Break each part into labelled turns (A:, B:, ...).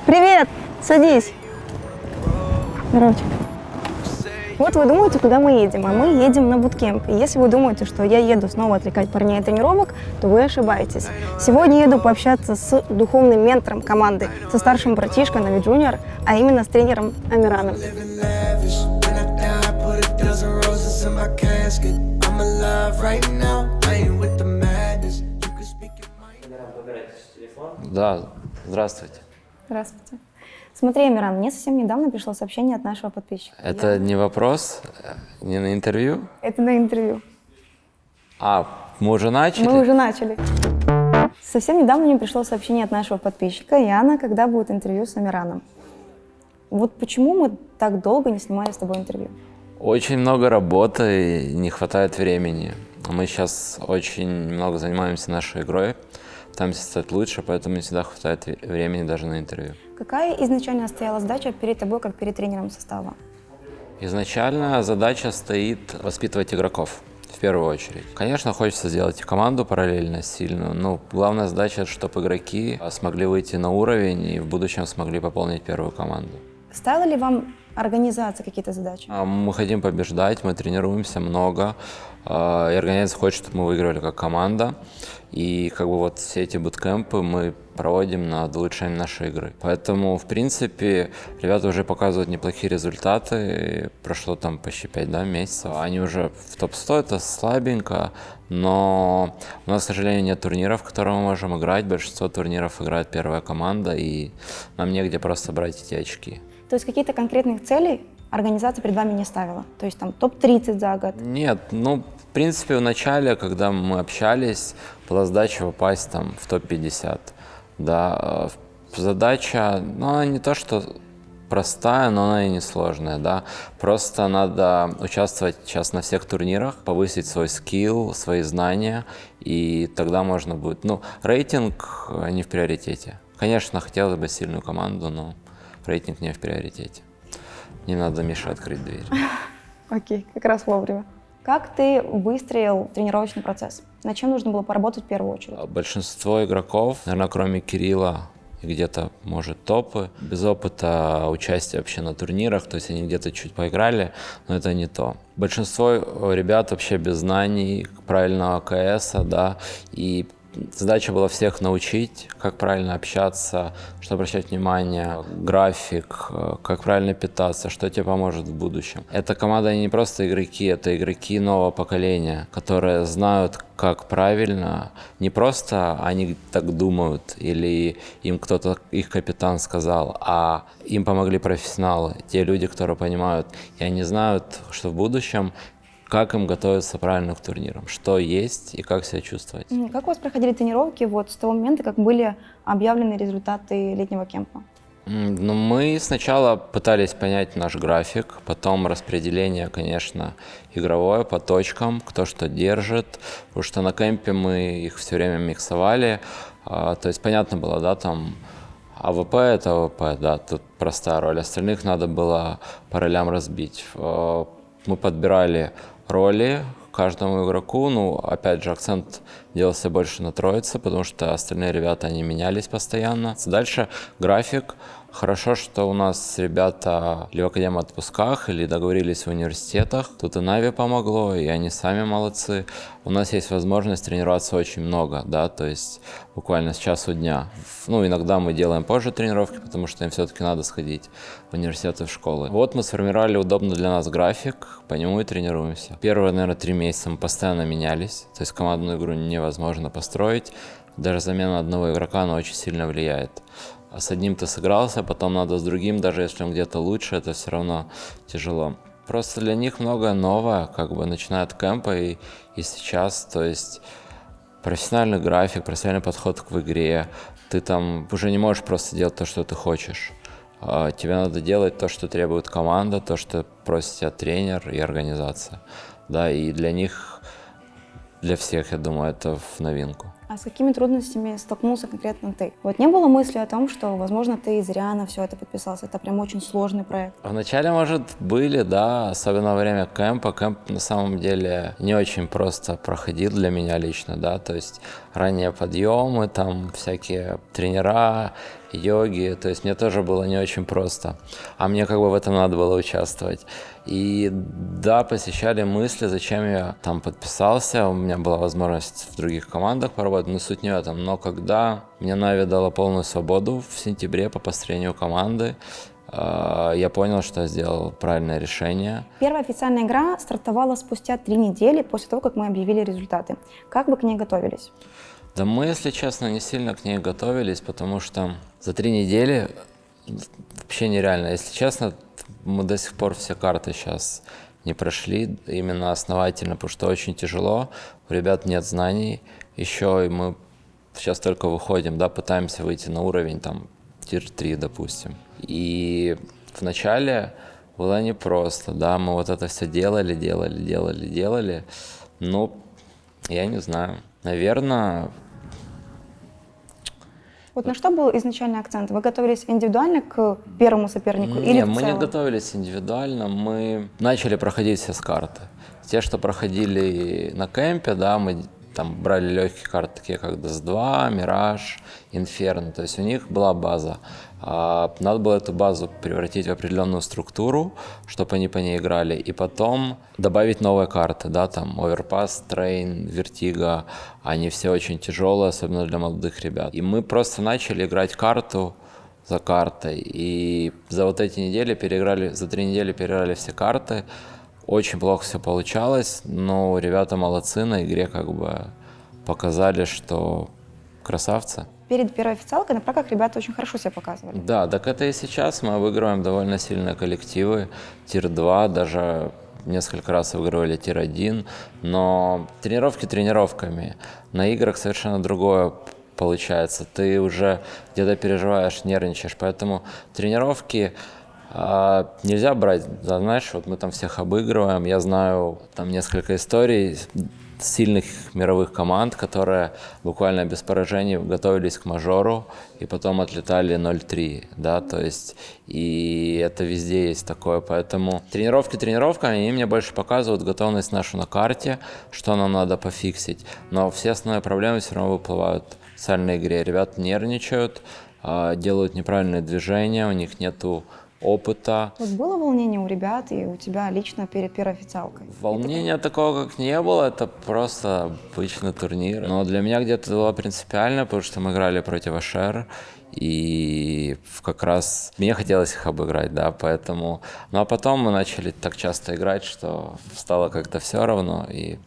A: Привет! Садись. Здоровчик. Вот вы думаете, куда мы едем, а мы едем на буткемп. И если вы думаете, что я еду снова отвлекать парней от тренировок, то вы ошибаетесь. Сегодня еду пообщаться с духовным ментором команды, со старшим братишкой Нави Джуниор, а именно с тренером Амираном.
B: Да, здравствуйте.
A: Здравствуйте. Смотри, Амиран, мне совсем недавно пришло сообщение от нашего подписчика.
B: Это не вопрос, не на интервью?
A: Это на интервью.
B: А, мы уже начали?
A: Мы уже начали. Совсем недавно мне пришло сообщение от нашего подписчика Яна, когда будет интервью с Амираном. Вот почему мы так долго не снимали с тобой интервью?
B: Очень много работы, не хватает времени. Мы сейчас очень много занимаемся нашей игрой, пытаемся стать лучше, поэтому не всегда хватает времени даже на интервью.
A: Какая изначально стояла задача перед тобой, как перед тренером состава?
B: Изначально задача стоит воспитывать игроков. В первую очередь. Конечно, хочется сделать и команду параллельно сильную, но главная задача, чтобы игроки смогли выйти на уровень и в будущем смогли пополнить первую команду.
A: Ставила ли вам организация какие-то задачи?
B: Мы хотим побеждать, мы тренируемся много, и организация хочет, чтобы мы выигрывали как команда. И как бы вот все эти буткемпы мы проводим над улучшением нашей игры. Поэтому, в принципе, ребята уже показывают неплохие результаты. Прошло там почти 5 месяцев. Они уже в топ-100, это слабенько, но у нас, к сожалению, нет турниров, в которые мы можем играть. Большинство турниров играет первая команда, и нам негде просто брать эти очки.
A: То есть какие-то конкретных целей организация перед вами не ставила? То есть там топ-30 за год?
B: Нет, в принципе, в начале, когда мы общались, была задача попасть там в топ-50. Да, задача, она не то что простая, но она и не сложная, да. Просто надо участвовать сейчас на всех турнирах, повысить свой скилл, свои знания, и тогда можно будет, рейтинг не в приоритете. Конечно, хотелось бы сильную команду, но рейтинг не в приоритете. Не надо Мише открыть дверь.
A: Окей, как раз вовремя. Как ты выстроил тренировочный процесс? Над чем нужно было поработать в первую очередь?
B: Большинство игроков, наверное, кроме Кирилла, и где-то, может, топы, без опыта участия вообще на турнирах, то есть они где-то чуть поиграли, но это не то. Большинство ребят вообще без знаний правильного КС, да, и задача была всех научить, как правильно общаться, что обращать внимание, график, как правильно питаться, что тебе поможет в будущем. Эта команда не просто игроки, это игроки нового поколения, которые знают, как правильно, не просто они так думают или им кто-то, их капитан сказал, а им помогли профессионалы, те люди, которые понимают, и они знают, что в будущем как им готовиться правильно к турнирам, что есть и как себя чувствовать.
A: Как у вас проходили тренировки вот с того момента, как были объявлены результаты летнего кемпа?
B: Мы сначала пытались понять наш график, потом распределение, конечно, игровое по точкам, кто что держит, потому что на кемпе мы их все время миксовали, то есть понятно было, да, там АВП это АВП, да, тут простая роль, остальных надо было по ролям разбить. Мы подбирали роли каждому игроку, опять же, акцент делался больше на троице, потому что остальные ребята, они менялись постоянно. Дальше график. Хорошо, что у нас ребята или в академии отпусках, или договорились в университетах. Тут и Нави помогло, и они сами молодцы. У нас есть возможность тренироваться очень много, да, то есть буквально с часу дня. Иногда мы делаем позже тренировки, потому что им все-таки надо сходить в университет и в школы. Вот мы сформировали удобный для нас график, по нему и тренируемся. Первые, наверное, 3 месяца мы постоянно менялись, то есть командную игру невозможно построить. Даже замена одного игрока, она очень сильно влияет. А с одним ты сыгрался, потом надо с другим, даже если он где-то лучше, это все равно тяжело. Просто для них многое новое, начиная от кемпа и сейчас, то есть профессиональный график, профессиональный подход к игре. Ты там уже не можешь просто делать то, что ты хочешь. Тебе надо делать то, что требует команда, то, что просит тебя тренер и организация. Да, и для них, для всех, я думаю, это в новинку.
A: А с какими трудностями столкнулся конкретно ты? Вот не было мысли о том, что, возможно, ты зря на все это подписался? Это прям очень сложный проект.
B: Вначале, может, были, да, особенно во время кемпа. Кемп на самом деле не очень просто проходил для меня лично, да, то есть ранние подъемы, там всякие тренера, йоги, то есть мне тоже было не очень просто, а мне как бы в этом надо было участвовать. И да, посещали мысли, зачем я там подписался, у меня была возможность в других командах поработать, но суть не в этом. Но когда мне Нави дала полную свободу в сентябре по построению команды, я понял, что я сделал правильное решение.
A: Первая официальная игра стартовала спустя 3 недели после того, как мы объявили результаты. Как вы к ней готовились?
B: Да мы, если честно, не сильно к ней готовились, потому что за 3 недели вообще нереально. Если честно, мы до сих пор все карты сейчас не прошли именно основательно, потому что очень тяжело, у ребят нет знаний еще, и мы сейчас только выходим, да, пытаемся выйти на уровень там тир 3, допустим. И вначале было непросто, да, мы вот это все делали, ну, я не знаю, наверное...
A: Вот на что был изначальный акцент? Вы готовились индивидуально к первому сопернику или
B: Нет,
A: в
B: мы
A: целом?
B: не готовились индивидуально, мы начали проходить все с карты. Те, что проходили на кемпе, да, мы там брали легкие карты, такие как DES2, Мираж, Инферно, то есть у них была база. Надо было эту базу превратить в определенную структуру, чтобы они по ней играли, и потом добавить новые карты, да, там Overpass, Train, Vertigo, они все очень тяжелые, особенно для молодых ребят. И мы просто начали играть карту за картой, и за вот эти недели за 3 недели переиграли все карты. Очень плохо все получалось, но ребята молодцы, на игре как бы показали, что красавцы.
A: Перед первой официалкой на праках ребята очень хорошо себя показывали.
B: Да, так это и сейчас мы обыгрываем довольно сильные коллективы, тир-2, даже несколько раз обыгрывали тир-1, но тренировки тренировками, на играх совершенно другое получается, ты уже где-то переживаешь, нервничаешь, поэтому тренировки нельзя брать, да, знаешь, вот мы там всех обыгрываем, я знаю там несколько историй сильных мировых команд, которые буквально без поражений готовились к мажору и потом отлетали 0-3, да, то есть и это везде есть такое, поэтому тренировки тренировками, они мне больше показывают готовность нашу на карте, что нам надо пофиксить, но все основные проблемы все равно выплывают в социальной игре, ребята нервничают, делают неправильные движения, у них нету опыта.
A: Вот было волнение у ребят и у тебя лично перед первой официалкой?
B: Волнения такого как не было, это просто обычный турнир. Но для меня где-то было принципиально, потому что мы играли против Ашер, и как раз мне хотелось их обыграть, да, поэтому... Ну а потом мы начали так часто играть, что стало как-то все равно, и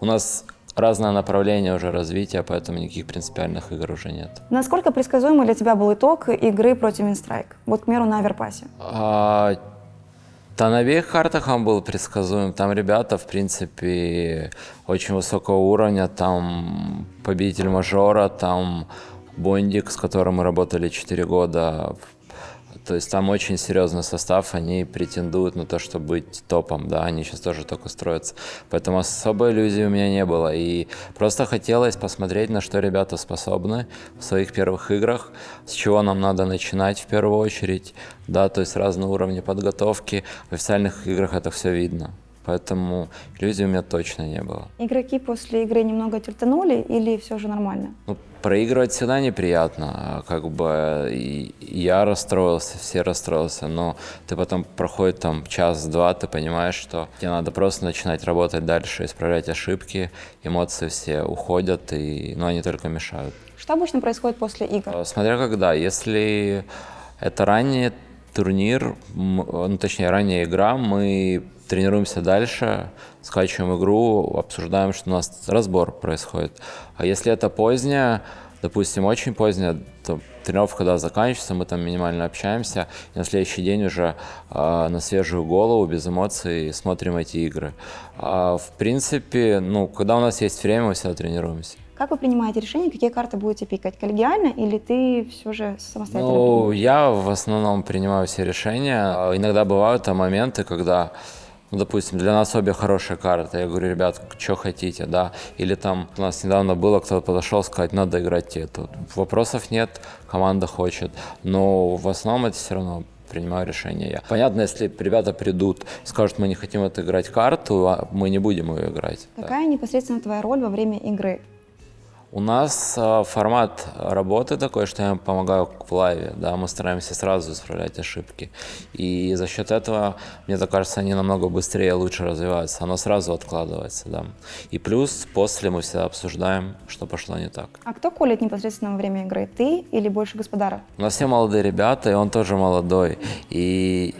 B: у нас разное направление уже развития, поэтому никаких принципиальных игр уже нет.
A: Насколько предсказуемый для тебя был итог игры против Минстрайк? Вот, к примеру, на Оверпасе.
B: Да, на обеих картах он был предсказуем. Там ребята, в принципе, очень высокого уровня. Там победитель мажора, там Бондик, с которым мы работали 4 года. То есть там очень серьезный состав, они претендуют на то, чтобы быть топом, да, они сейчас тоже только строятся. Поэтому особой иллюзии у меня не было. И просто хотелось посмотреть, на что ребята способны в своих первых играх, с чего нам надо начинать в первую очередь, да, то есть разные уровни подготовки. В официальных играх это все видно. Поэтому иллюзий у меня точно не было.
A: Игроки после игры немного тильтанули или все же нормально?
B: Ну, проигрывать всегда неприятно, как бы и я расстроился, все расстроился, но ты потом проходит там час-два, ты понимаешь, что тебе надо просто начинать работать дальше, исправлять ошибки, эмоции все уходят, но они только мешают.
A: Что обычно происходит после игр?
B: Смотря когда, если это ранний турнир, ну, точнее ранняя игра, мы тренируемся дальше, скачиваем игру, обсуждаем, что у нас разбор происходит. А если это поздняя, допустим, очень поздняя, то тренировка когда заканчивается, мы там минимально общаемся, и на следующий день уже на свежую голову, без эмоций смотрим эти игры. В принципе, ну, когда у нас есть время, мы всегда тренируемся.
A: Как вы принимаете решение, какие карты будете пикать? Коллегиально или ты все же самостоятельно?
B: Ну, я в основном принимаю все решения. Иногда бывают там моменты, когда, ну, допустим, для нас обе хорошие карты. Я говорю, ребят, что хотите, да? Или там у нас недавно было, кто-то подошел сказать, надо играть эту. Вопросов нет, команда хочет. Но в основном это все равно принимаю решение я. Понятно, если ребята придут и скажут, мы не хотим отыграть карту, мы не будем ее играть.
A: Какая непосредственно твоя роль во время игры?
B: У нас формат работы такой, что я им помогаю в лайве, да, мы стараемся сразу исправлять ошибки. И за счет этого, мне так кажется, они намного быстрее и лучше развиваются, оно сразу откладывается, да. И плюс после мы всегда обсуждаем, что пошло не так.
A: А кто колет непосредственно во время игры? Ты или больше Господаров?
B: У нас все молодые ребята, и он тоже молодой. И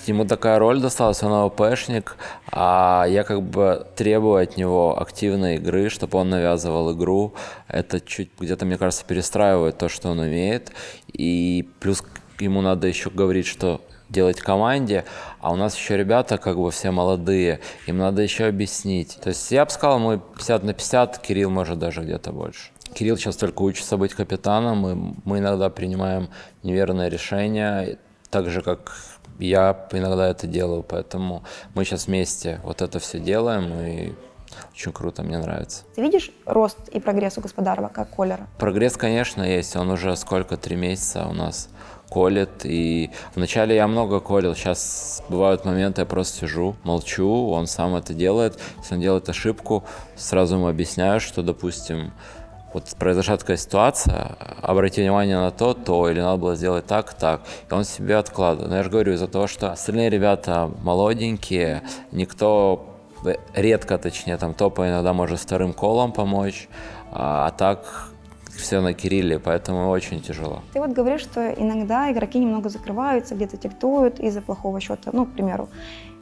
B: ему такая роль досталась, он АВПшник, а я как бы требую от него активной игры, чтобы он навязывал игру. Это чуть где-то, мне кажется, перестраивает то, что он умеет. И плюс ему надо еще говорить, что делать команде, а у нас еще ребята как бы все молодые, им надо еще объяснить. То есть я бы сказал, мы 50 на 50, Кирилл может даже где-то больше. Кирилл сейчас только учится быть капитаном, и мы иногда принимаем неверные решения, так же, как я иногда это делаю, поэтому мы сейчас вместе вот это все делаем, и очень круто, мне нравится.
A: Ты видишь рост и прогресс у Господарова как колера?
B: Прогресс, конечно, есть, он уже 3 месяца у нас колет, и вначале я много колил, сейчас бывают моменты, я просто сижу, молчу, он сам это делает, если он делает ошибку, сразу ему объясняю, что, допустим, вот произошла такая ситуация, обрати внимание на то, или надо было сделать так, и он себе откладывает. Но я же говорю, из-за того, что остальные ребята молоденькие, редко, точнее, там топа иногда может вторым колом помочь, а так все на Кирилле, поэтому очень тяжело.
A: Ты вот говоришь, что иногда игроки немного закрываются, где-то тиктуют из-за плохого счета, ну, к примеру.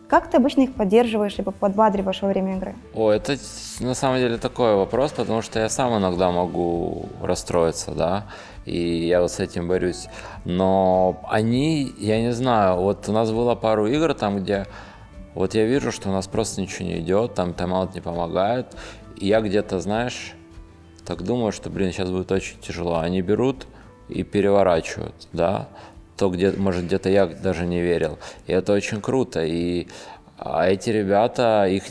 A: Как ты обычно их поддерживаешь, либо подбадриваешь во время игры?
B: Это на самом деле такой вопрос, потому что я сам иногда могу расстроиться, да, и я вот с этим борюсь. Но они, я не знаю, вот у нас было пару игр там, где вот я вижу, что у нас просто ничего не идет, там тайм-аут не помогает, и я где-то, знаешь, так думаю, что, сейчас будет очень тяжело. Они берут и переворачивают, да, то, где, может, где-то я даже не верил. И это очень круто. И эти ребята, их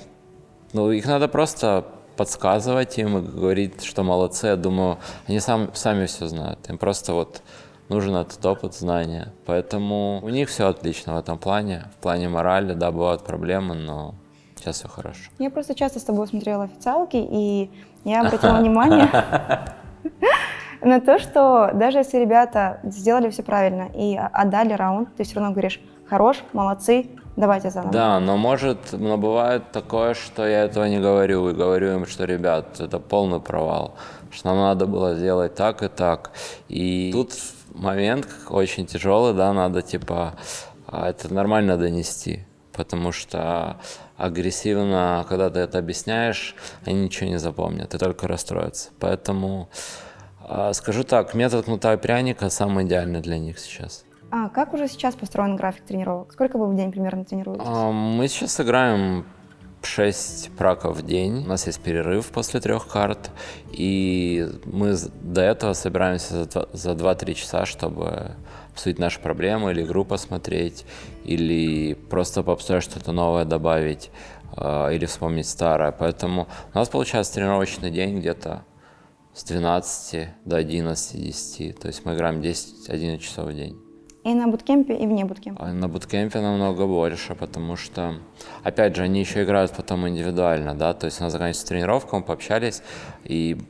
B: надо просто подсказывать им и говорить, что молодцы. Я думаю, они сами все знают. Им просто вот нужен этот опыт, знания. Поэтому у них все отлично в этом плане. В плане морали, да, бывают проблемы, но сейчас все хорошо.
A: Я просто часто с тобой смотрела официалки, и я обратила внимание на то, что даже если ребята сделали все правильно и отдали раунд, ты все равно говоришь: хорош, молодцы, давайте заново.
B: Да, но бывает такое, что я этого не говорю, и говорю им, что, ребят, это полный провал, что нам надо было сделать так и так. И тут момент очень тяжелый, да, надо это нормально донести, потому что агрессивно, когда ты это объясняешь, они ничего не запомнят и только расстроятся. Поэтому скажу так, метод кнута и пряника самый идеальный для них сейчас.
A: А как уже сейчас построен график тренировок? Сколько вы в день примерно тренируетесь?
B: Мы сейчас играем 6 праков в день. У нас есть перерыв после 3 карт. И мы до этого собираемся за 2-3 часа, чтобы обсудить наши проблемы, или игру посмотреть, или просто пообсуждать что-то новое добавить, или вспомнить старое. Поэтому у нас получается тренировочный день где-то с 12 до 11-10. То есть мы играем 10-11 часов в день.
A: И на буткемпе, и вне буткемпа?
B: На буткемпе намного больше, потому что, опять же, они еще играют потом индивидуально, да, то есть у нас заканчивается тренировка, мы пообщались, и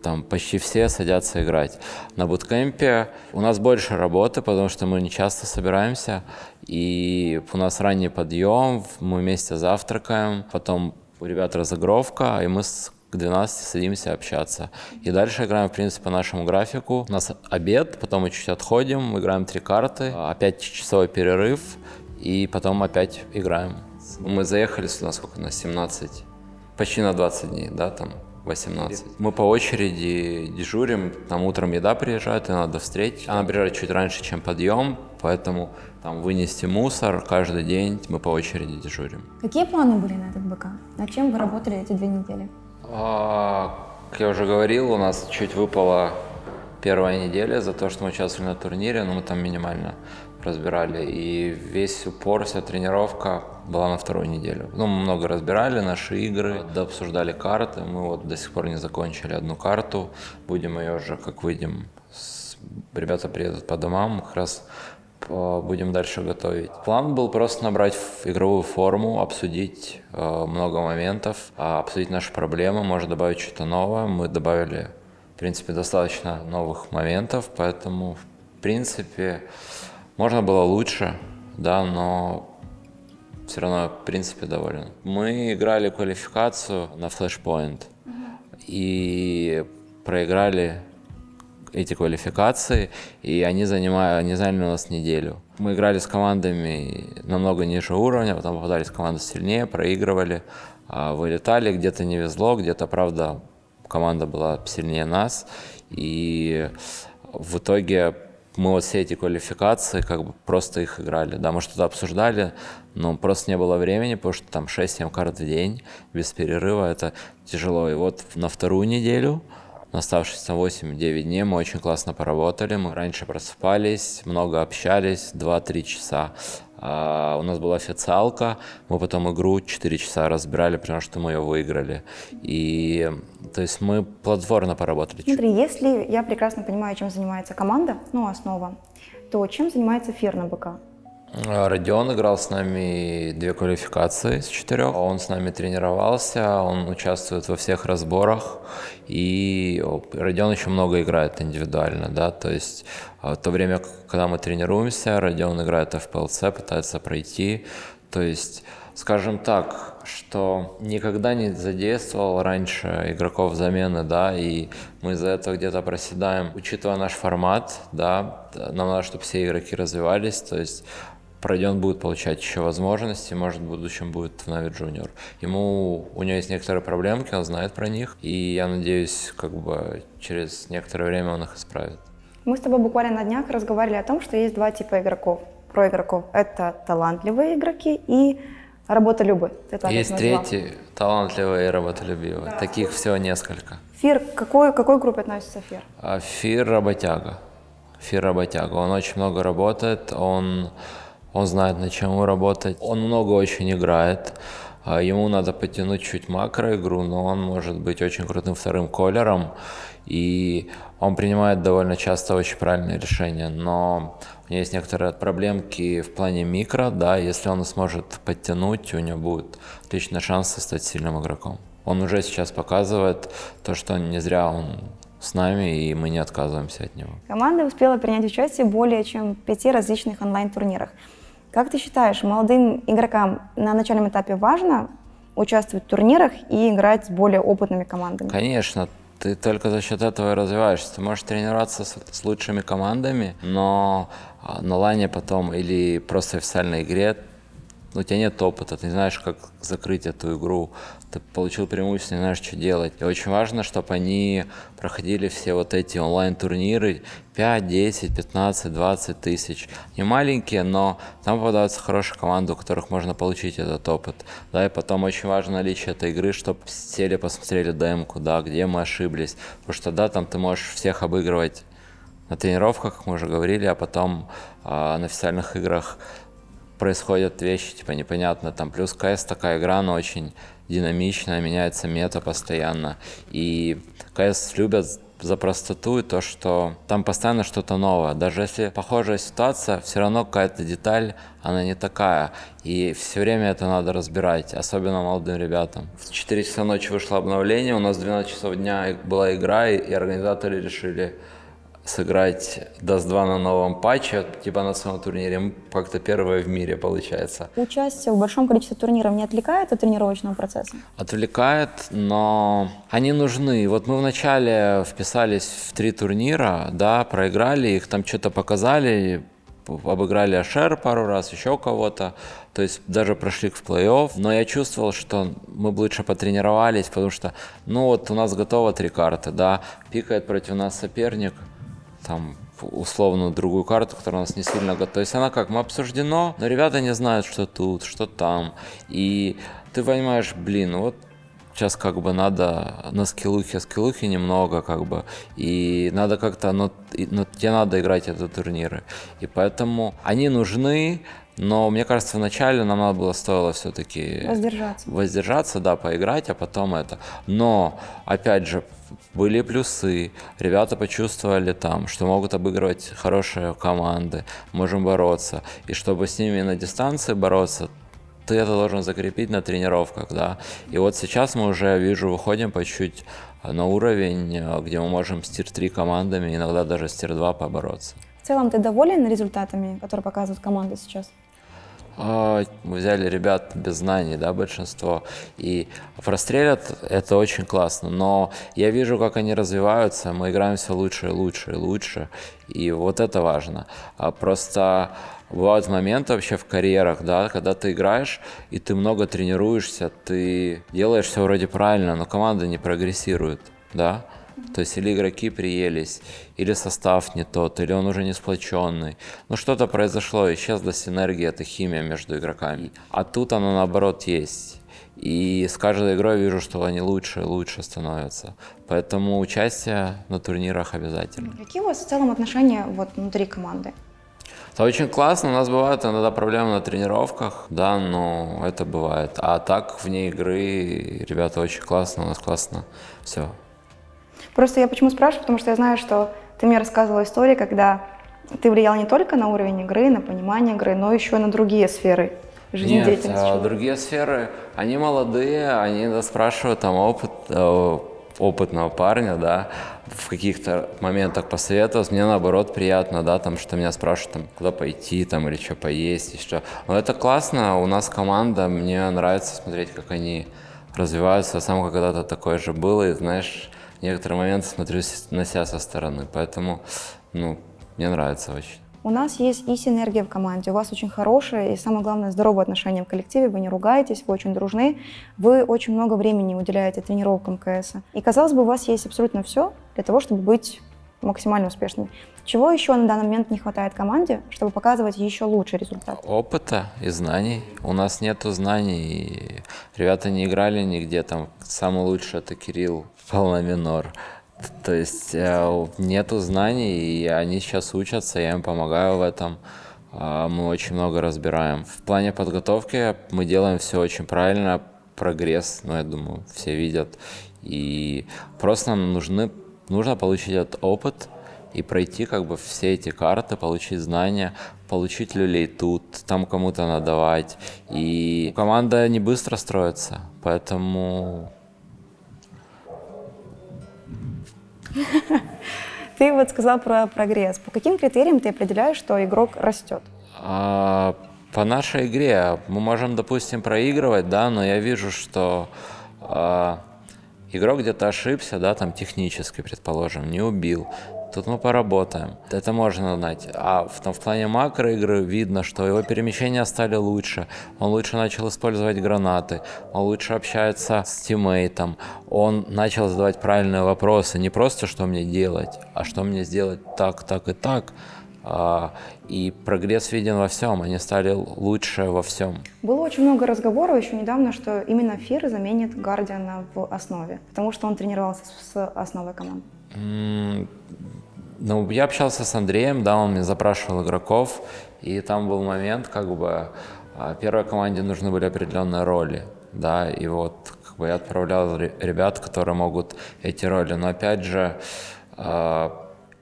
B: там почти все садятся играть. На буткемпе у нас больше работы, потому что мы не часто собираемся, и у нас ранний подъем, мы вместе завтракаем, потом у ребят разыгровка, и мы к 12 садимся общаться. И дальше играем, в принципе, по нашему графику. У нас обед, потом мы чуть отходим, играем 3 карты, опять часовой перерыв, и потом опять играем. Мы заехали сюда, сколько, на 17, почти на 20 дней, да, там 18. Мы по очереди дежурим, там утром еда приезжает, и надо встретить. Она приезжает чуть раньше, чем подъем, поэтому там вынести мусор каждый день, мы по очереди дежурим.
A: Какие планы были на этот БК? Над чем вы работали эти 2 недели?
B: Как я уже говорил, у нас чуть выпала первая неделя за то, что мы участвовали на турнире, но мы там минимально разбирали. И весь упор, вся тренировка была на 2-ю неделю. Мы много разбирали наши игры, дообсуждали карты. Мы вот до сих пор не закончили 1 карту. Будем ее уже, как выйдем, ребята приедут по домам, как раз будем дальше готовить. План был просто набрать игровую форму, обсудить много моментов, обсудить наши проблемы, может добавить что-то новое. Мы добавили принципе, достаточно новых моментов, поэтому, в принципе, можно было лучше, да, но все равно, в принципе, доволен. Мы играли квалификацию на Flashpoint и проиграли эти квалификации, и они заняли у нас неделю. Мы играли с командами намного ниже уровня, потом попадались в команду сильнее, проигрывали, вылетали, где-то не везло, где-то, правда, команда была сильнее нас, и в итоге мы вот все эти квалификации как бы просто их играли. Да, мы что-то обсуждали, но просто не было времени, потому что там 6-7 карт в день без перерыва, это тяжело. И вот на вторую неделю, на оставшиеся 8-9 дней, мы очень классно поработали. Мы раньше просыпались, много общались, 2-3 часа. У нас была официалка, мы потом игру 4 часа разбирали, потому что мы ее выиграли. И то есть мы плодотворно поработали.
A: Смотри, если я прекрасно понимаю, чем занимается команда, ну, основа, то чем занимается Фир на БК?
B: Родион играл с нами 2 квалификации из 4. Он с нами тренировался, он участвует во всех разборах. И Родион еще много играет индивидуально, да, то есть в то время, когда мы тренируемся, Родион играет в ПЛЦ, пытается пройти. То есть, скажем так, что никогда не задействовал раньше игроков замены, да, и мы из-за этого где-то проседаем. Учитывая наш формат, да, нам надо, чтобы все игроки развивались, то есть Родион будет получать еще возможности, может, в будущем будет в Нави Junior. У него есть некоторые проблемки, он знает про них, и я надеюсь, как бы через некоторое время он их исправит.
A: Мы с тобой буквально на днях разговаривали о том, что есть 2 типа игроков, проигроков. Это талантливые игроки и работолюбы.
B: Есть третий, талантливые и работолюбивые. Да. Таких всего несколько.
A: Фир, к какой группе относится Фир?
B: Фир работяга. Он очень много работает, он знает, над чем работать. Он много очень играет. Ему надо подтянуть чуть макроигру, но он может быть очень крутым вторым колером. И он принимает довольно часто очень правильные решения. Но у него есть некоторые проблемки в плане микро. Да, если он сможет подтянуть, у него будет отличный шанс стать сильным игроком. Он уже сейчас показывает то, что не зря он с нами, и мы не отказываемся от него.
A: Команда успела принять участие в более чем 5 различных онлайн-турнирах. Как ты считаешь, молодым игрокам на начальном этапе важно участвовать в турнирах и играть с более опытными командами?
B: Конечно, ты только за счет этого и развиваешься. Ты можешь тренироваться с лучшими командами, но на лане потом или просто в официальной игре у тебя нет опыта, ты не знаешь, как закрыть эту игру, ты получил преимущество, не знаешь, что делать. И очень важно, чтобы они проходили все вот эти онлайн-турниры 5, 10, 15, 20 тысяч. Не маленькие, но там попадаются хорошие команды, у которых можно получить этот опыт. Да, и потом очень важно наличие этой игры, чтобы сели, посмотрели демку, да, где мы ошиблись. Потому что, да, там ты можешь всех обыгрывать на тренировках, как мы уже говорили, а потом на официальных играх происходят вещи, типа, непонятно, там, плюс КС такая игра, но очень динамичная, меняется мета постоянно, и КС любят за простоту и то, что там постоянно что-то новое, даже если похожая ситуация, все равно какая-то деталь, она не такая, и все время это надо разбирать, особенно молодым ребятам. В 4 часа ночи вышло обновление, у нас в 12 часов дня была игра, и организаторы решили сыграть Dust 2 на новом патче, типа на своем турнире, как-то первое в мире получается.
A: Участие в большом количестве турниров не отвлекает от тренировочного процесса?
B: Отвлекает, но они нужны. Вот мы вначале вписались в 3 турнира, да, проиграли их, там что-то показали, обыграли Ашер пару раз, еще кого-то, то есть даже прошли в плей-офф, но я чувствовал, что мы бы лучше потренировались, потому что, ну вот у нас готово 3 карты, да, пикает против нас соперник, там, условно, другую карту, которая у нас не сильно готова. То есть она как, мы обсуждено, но ребята не знают, что тут, что там. И ты понимаешь, блин, вот сейчас как бы надо на скиллухе немного как бы. И надо как-то, но тебе надо играть эти турниры. И поэтому они нужны, но мне кажется, вначале нам стоило все-таки воздержаться, да, поиграть, а потом это. Но, опять же, были плюсы, ребята почувствовали там, что могут обыгрывать хорошие команды, можем бороться. И чтобы с ними на дистанции бороться, ты это должен закрепить на тренировках, да. И вот сейчас мы уже, вижу, выходим по чуть на уровень, где мы можем с тир-3 командами, иногда даже с тир-2 побороться.
A: В целом ты доволен результатами, которые показывают команды сейчас?
B: Мы взяли ребят без знаний, да, большинство, и прострелят — это очень классно, но я вижу, как они развиваются, мы играем все лучше и лучше и лучше, и вот это важно. Просто бывают моменты вообще в карьерах, да, когда ты играешь, и ты много тренируешься, ты делаешь все вроде правильно, но команда не прогрессирует, да. То есть или игроки приелись, или состав не тот, или он уже не сплоченный. Ну что-то произошло, исчезла синергия, это химия между игроками. А тут она наоборот есть. И с каждой игрой вижу, что они лучше и лучше становятся. Поэтому участие на турнирах обязательно.
A: Какие у вас в целом отношения вот внутри команды?
B: Это очень классно, у нас бывают иногда проблемы на тренировках, да, но это бывает. А так, вне игры, ребята очень классно, у нас классно все.
A: Просто я почему спрашиваю, потому что я знаю, что ты мне рассказывала истории, когда ты влиял не только на уровень игры, на понимание игры, но еще и на другие сферы жизнедеятельности.
B: Нет, другие сферы, они молодые, они спрашивают там опытного парня, да, в каких-то моментах посоветовать. Мне наоборот приятно, да, там, что меня спрашивают, там, куда пойти, там, или что поесть, и что. Но это классно, у нас команда, мне нравится смотреть, как они развиваются. Я сам когда-то такой же был, и, знаешь, в некоторые моменты смотрю на себя со стороны, поэтому, мне нравится очень.
A: У нас есть и синергия в команде, у вас очень хорошее и, самое главное, здоровое отношение в коллективе, вы не ругаетесь, вы очень дружны, вы очень много времени уделяете тренировкам КС. И, казалось бы, у вас есть абсолютно все для того, чтобы быть максимально успешными. Чего еще на данный момент не хватает команде, чтобы показывать еще лучший результат?
B: Опыта и знаний. У нас нету знаний, и ребята не играли нигде, там самый лучший — это Кирилл Полноминор. То есть нету знаний, и они сейчас учатся, я им помогаю в этом. Мы очень много разбираем. В плане подготовки мы делаем все очень правильно, прогресс, я думаю, все видят. И просто нам нужно получить этот опыт и пройти все эти карты, получить знания, получить люлей тут, там кому-то надавать. И команда не быстро строится, поэтому...
A: Ты вот сказал про прогресс. По каким критериям ты определяешь, что игрок растет?
B: По нашей игре мы можем, допустим, проигрывать, да, но я вижу, что игрок где-то ошибся, да, там технически, предположим, не убил. Тут мы поработаем. Это можно знать. А в плане макроигры видно, что его перемещения стали лучше. Он лучше начал использовать гранаты. Он лучше общается с тиммейтом. Он начал задавать правильные вопросы. Не просто, что мне делать, а что мне сделать так, так и так. И прогресс виден во всем. Они стали лучше во всем.
A: Было очень много разговоров еще недавно, что именно Фир заменит Гардиана в основе, потому что он тренировался с основой команды.
B: Я общался с Андреем, да, он мне запрашивал игроков, и там был момент, первой команде нужны были определенные роли, да, и вот я отправлял ребят, которые могут эти роли, но опять же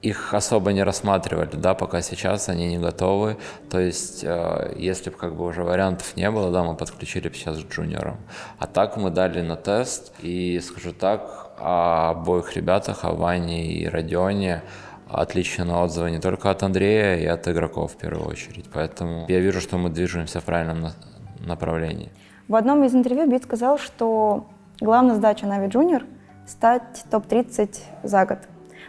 B: их особо не рассматривали, да, пока сейчас они не готовы, то есть если бы уже вариантов не было, да, мы подключили бы сейчас с джуниором, а так мы дали на тест, и скажу так, о обоих ребятах, о Ване и Родионе, отличные отзывы не только от Андрея, и от игроков в первую очередь. Поэтому я вижу, что мы движемся в правильном направлении.
A: В одном из интервью Бит сказал, что главная задача Нави Junior — стать топ-30 за год.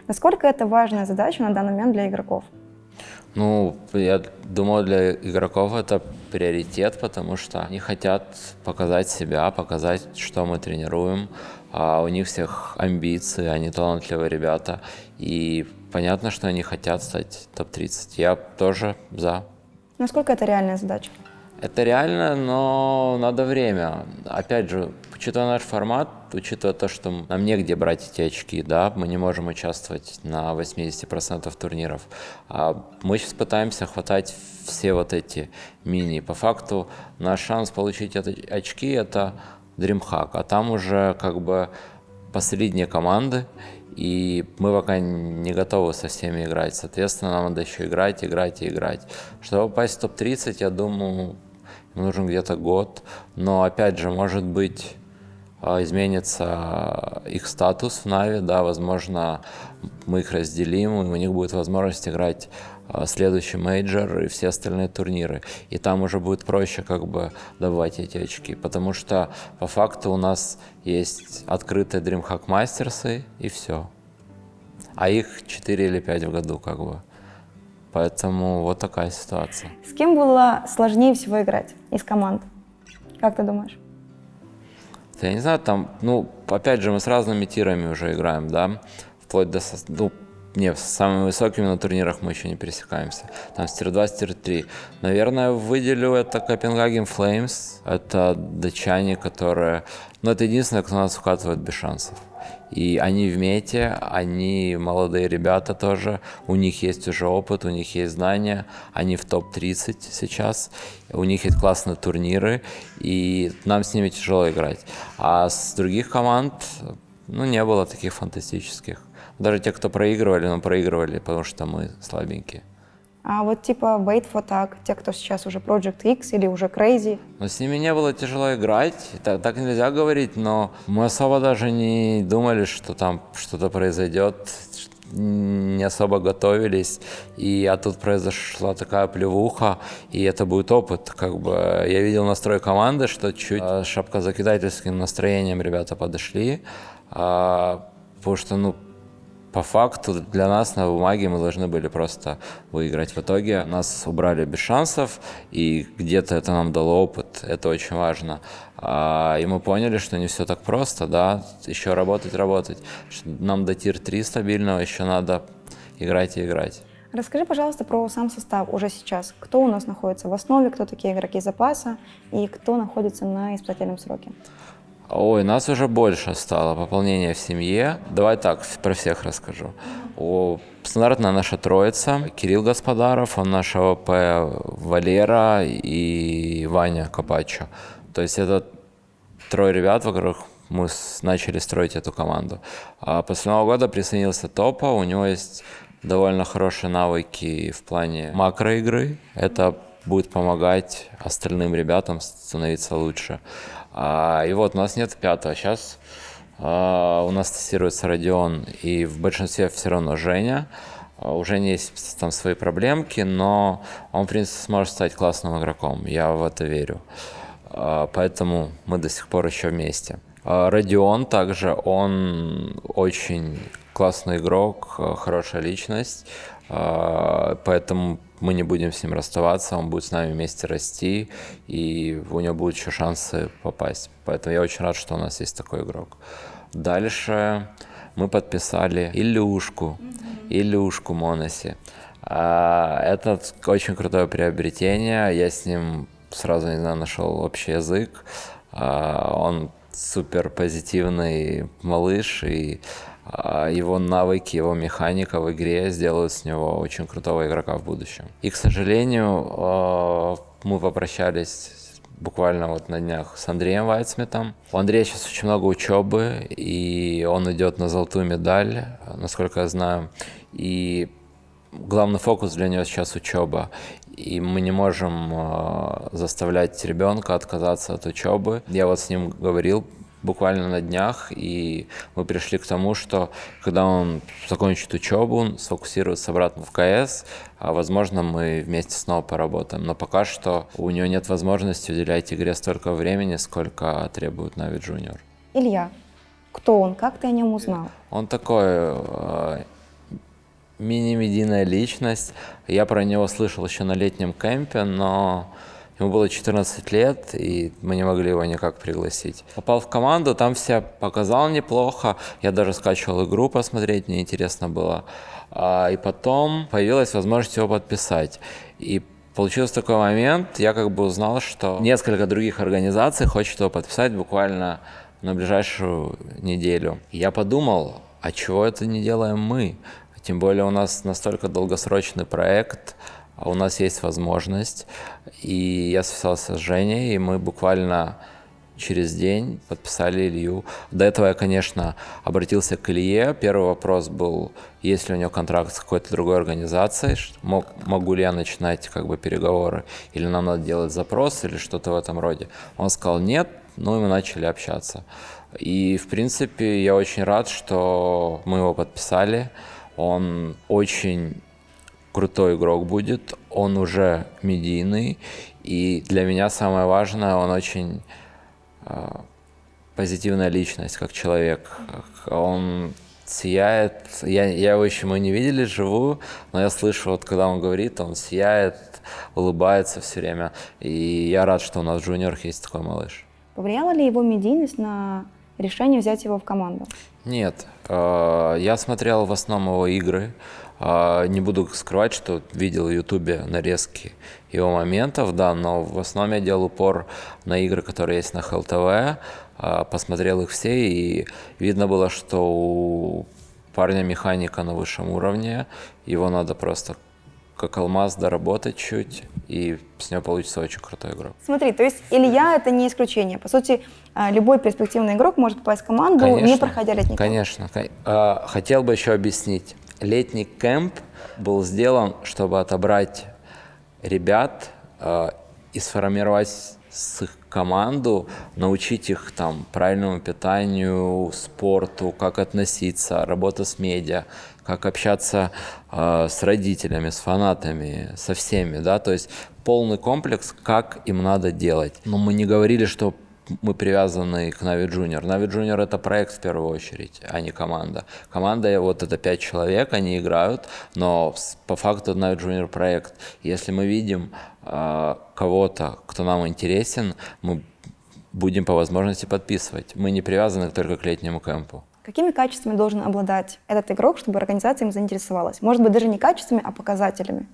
A: Насколько это важная задача на данный момент для игроков?
B: Я думаю, для игроков это приоритет, потому что они хотят показать себя, показать, что мы тренируем. У них всех амбиции, они талантливые ребята. И понятно, что они хотят стать топ-30. Я тоже за.
A: Насколько это реальная задача?
B: Это реально, но надо время. Опять же, учитывая наш формат, учитывая то, что нам негде брать эти очки, да, мы не можем участвовать на 80% турниров. Мы сейчас пытаемся хватать все вот эти мини. По факту наш шанс получить эти очки — это DreamHack, а там уже последние команды, и мы пока не готовы со всеми играть. Соответственно, нам надо еще играть. Чтобы попасть в топ-30, я думаю, нужен где-то год. Но опять же, может быть, изменится их статус в Нави, да, возможно, мы их разделим, и у них будет возможность играть следующий мейджор и все остальные турниры. И там уже будет проще как бы добывать эти очки, потому что по факту у нас есть открытые DreamHack Masters и все. А их 4 или 5 в году как бы. Поэтому вот такая ситуация.
A: С кем было сложнее всего играть из команд? Как ты думаешь?
B: Я не знаю, там, ну, опять же, мы с разными тирами уже играем, да, вплоть до, ну, не, с самыми высокими на турнирах мы еще не пересекаемся. Там с тир 2, с тир 3. Наверное, выделю это Copenhagen Flames. Это датчане, которые... Ну, это единственное, кто нас вкатывает без шансов. И они в мете, они молодые ребята тоже. У них есть уже опыт, у них есть знания. Они в топ-30 сейчас. У них есть классные турниры. И нам с ними тяжело играть. А с других команд, ну, не было таких фантастических. Даже те, кто проигрывали, но проигрывали, потому что мы слабенькие.
A: А вот типа Wait for Tag, те, кто сейчас уже Project X или уже Crazy?
B: Но с ними не было тяжело играть, так нельзя говорить, но мы особо даже не думали, что там что-то произойдет, не особо готовились, а тут произошла такая плевуха, и это будет опыт. Как бы я видел настрой команды, что чуть шапкозакидательским настроением ребята подошли, потому что, ну, по факту для нас на бумаге мы должны были просто выиграть. В итоге нас убрали без шансов, и где-то это нам дало опыт, это очень важно. И мы поняли, что не все так просто, да, еще работать. Нам до тир 3 стабильного еще надо играть и играть.
A: Расскажи, пожалуйста, про сам состав уже сейчас. Кто у нас находится в основе, кто такие игроки запаса и кто находится на испытательном сроке?
B: Ой, нас уже больше стало, пополнение в семье. Давай так, про всех расскажу. Стандартная наша троица. Кирилл Господаров, он наш АВП, Валера и Ваня Копачо. То есть это трое ребят, вокруг мы начали строить эту команду. А после Нового года присоединился Топа, у него есть довольно хорошие навыки в плане макроигры. Это будет помогать остальным ребятам становиться лучше. И вот у нас нет пятого. Сейчас у нас тестируется Родион, и в большинстве все равно Женя. У Жени есть там свои проблемки, но он, в принципе, сможет стать классным игроком. Я в это верю. Поэтому мы до сих пор еще вместе. Родион также, он очень классный игрок, хорошая личность, поэтому мы не будем с ним расставаться, он будет с нами вместе расти, и у него будут еще шансы попасть. Поэтому я очень рад, что у нас есть такой игрок. Дальше мы подписали Илюшку Моноси. Это очень крутое приобретение, я с ним сразу, не знаю, нашел общий язык. Он супер позитивный малыш, и его навыки, его механика в игре сделают с него очень крутого игрока в будущем. И, к сожалению, мы попрощались буквально вот на днях с Андреем Вайцметом. У Андрея сейчас очень много учебы, и он идет на золотую медаль, насколько я знаю. И главный фокус для него сейчас учеба. И мы не можем заставлять ребенка отказаться от учебы. Я вот с ним говорил буквально на днях, и мы пришли к тому, что когда он закончит учебу, он сфокусируется обратно в КС, возможно, мы вместе снова поработаем. Но пока что у него нет возможности уделять игре столько времени, сколько требует Нави Junior.
A: Илья, кто он? Как ты о нем узнал?
B: Он такой мини-медийная личность. Я про него слышал еще на летнем кемпе, но ему было 14 лет, и мы не могли его никак пригласить. Попал в команду, там себя показал неплохо. Я даже скачивал игру посмотреть, мне интересно было. И потом появилась возможность его подписать. И получился такой момент, я как бы узнал, что несколько других организаций хочет его подписать буквально на ближайшую неделю. И я подумал, а чего это не делаем мы? Тем более у нас настолько долгосрочный проект, у нас есть возможность. И я связался с Женей, и мы буквально через день подписали Илью. До этого я, конечно, обратился к Илье. Первый вопрос был, есть ли у него контракт с какой-то другой организацией, могу ли я начинать как бы переговоры, или нам надо делать запрос, или что-то в этом роде. Он сказал нет, ну и мы начали общаться. И, в принципе, я очень рад, что мы его подписали. Он очень крутой игрок будет, он уже медийный. И для меня самое важное, он очень позитивная личность, как человек. Он сияет. Я его еще мы не видели вживую, но я слышу, вот когда он говорит, он сияет, улыбается все время. И я рад, что у нас в джуниорах есть такой малыш.
A: Повлияла ли его медийность на решение взять его в команду?
B: Нет. Я смотрел в основном его игры. Не буду скрывать, что видел в Ютубе нарезки его моментов, да, но в основном я делал упор на игры, которые есть на ХЛТВ, посмотрел их все, и видно было, что у парня механика на высшем уровне, его надо просто как алмаз доработать чуть, и с него получится очень крутой игрок.
A: Смотри, то есть Илья — это не исключение. По сути, любой перспективный игрок может попасть в команду, не проходя летний кэмп.
B: Конечно. Хотел бы еще объяснить. Летний кэмп был сделан, чтобы отобрать ребят и сформировать с их команду, научить их там правильному питанию, спорту, как относиться, работа с медиа, как общаться с родителями, с фанатами, со всеми, да, то есть полный комплекс, как им надо делать. Но мы не говорили, что мы привязаны к Na'Vi Junior. Na'Vi Junior — это проект в первую очередь, а не команда. Команда вот это 5 человек, они играют, но по факту Na'Vi Junior проект. Если мы видим кого-то, кто нам интересен, мы будем по возможности подписывать. Мы не привязаны только к летнему кемпу.
A: Какими качествами должен обладать этот игрок, чтобы организация им заинтересовалась? Может быть, даже не качествами, а показателями?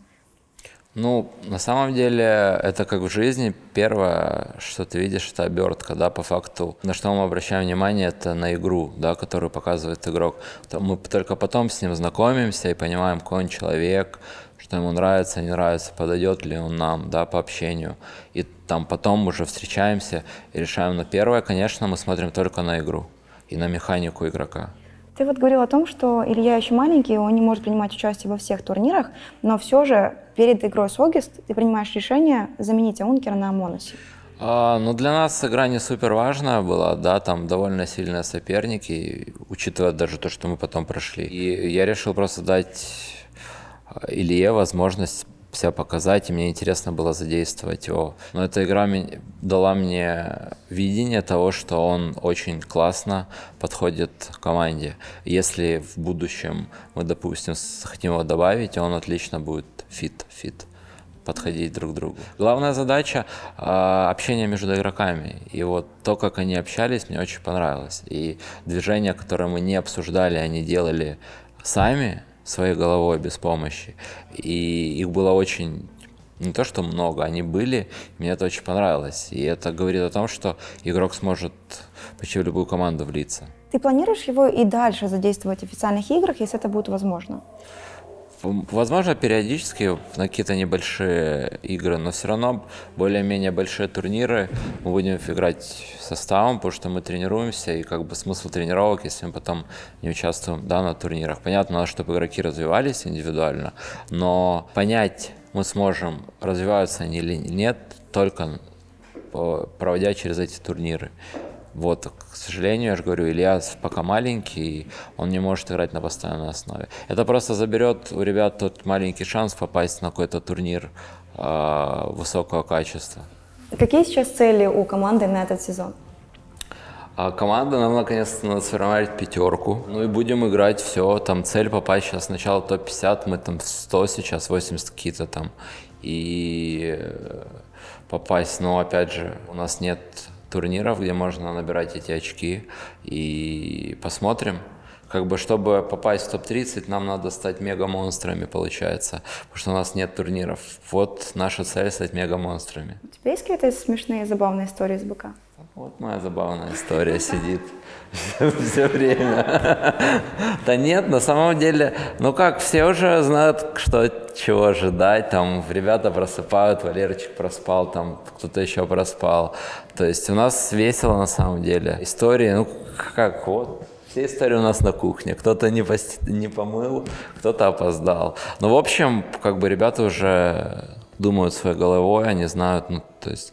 B: Ну, на самом деле, это как в жизни. Первое, что ты видишь, это обертка, да, по факту. На что мы обращаем внимание, это на игру, да, которую показывает игрок. Мы только потом с ним знакомимся и понимаем, какой он человек, что ему нравится, не нравится, подойдет ли он нам, да, по общению. И там потом уже встречаемся и решаем. Но первое, конечно, мы смотрим только на игру и на механику игрока.
A: Ты вот говорил о том, что Илья еще маленький, он не может принимать участие во всех турнирах, но все же перед игрой с Огист ты принимаешь решение заменить Аункера на Моносе.
B: Ну, для нас игра не супер важная была, да, там довольно сильные соперники, учитывая даже то, что мы потом прошли. И я решил просто дать Илье возможность себя показать, и мне интересно было задействовать его. Но эта игра дала мне видение того, что он очень классно подходит к команде. Если в будущем мы, допустим, хотим его добавить, он отлично будет фит подходить друг к другу. Главная задача — общение между игроками. И вот то, как они общались, мне очень понравилось. И движения, которые мы не обсуждали, они делали сами, своей головой, без помощи. И их было очень, не то что много, они были, мне это очень понравилось. И это говорит о том, что игрок сможет почти в любую команду влиться.
A: Ты планируешь его и дальше задействовать в официальных играх, если это будет возможно?
B: Возможно, периодически на какие-то небольшие игры, но все равно более-менее большие турниры мы будем играть составом, потому что мы тренируемся, и как бы смысл тренировок, если мы потом не участвуем, да, на турнирах. Понятно, надо, чтобы игроки развивались индивидуально, но понять мы сможем, развиваются они или нет, только проводя через эти турниры. Вот, к сожалению, я же говорю, Илья пока маленький, он не может играть на постоянной основе. Это просто заберет у ребят тот маленький шанс попасть на какой-то турнир высокого качества.
A: Какие сейчас цели у команды на этот сезон?
B: Команда нам наконец-то надо сформировать 5. Ну и будем играть все. Там цель попасть сейчас сначала топ-50, мы там 100 сейчас, 80 какие-то там. И попасть, но опять же, у нас нет турниров, где можно набирать эти очки, и посмотрим. Как бы, чтобы попасть в топ-30, нам надо стать мега-монстрами, получается, потому что у нас нет турниров. Вот наша цель — стать мега-монстрами.
A: У тебя есть какие-то смешные, забавные истории с БК?
B: Вот моя забавная история сидит все время. Да нет, на самом деле, ну как, все уже знают, что чего ожидать. Там ребята просыпают, Валерчик проспал, там кто-то еще проспал. То есть у нас весело на самом деле. Истории, ну как, вот. Все истории у нас на кухне. Кто-то не помыл, кто-то опоздал. Ну, в общем, как бы ребята уже думают своей головой, они знают, ну, то есть,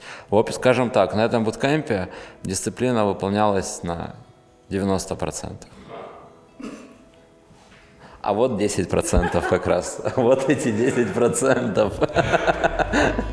B: скажем так, на этом буткемпе дисциплина выполнялась на 90%. А вот 10% как раз. Вот эти 10%.